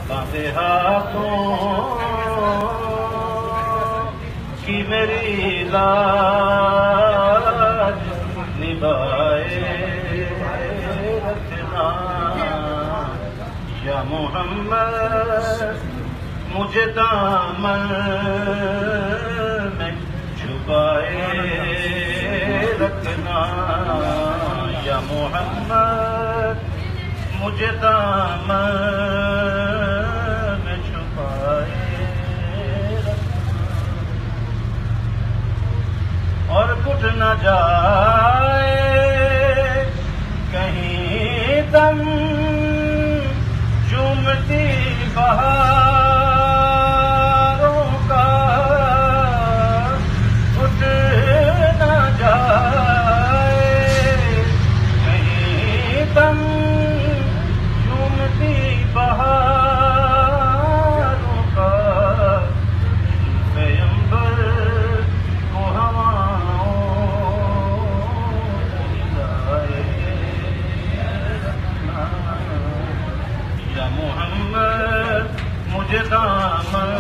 बांधे हाथों की मेरी लाज निभाए रखना या मोहम्मद, मुझे दामन में छुपाए रखना या मोहम्मद, मुझे दामन में छुपाए रखना और कुछ न जाए कहीं दम चूमती बहारों का, कुछ न जाए कहीं दम चूमती बहारों का, पैगंबर को हवाओं हिलाए रखना या मोहम्मद, मुझे दामन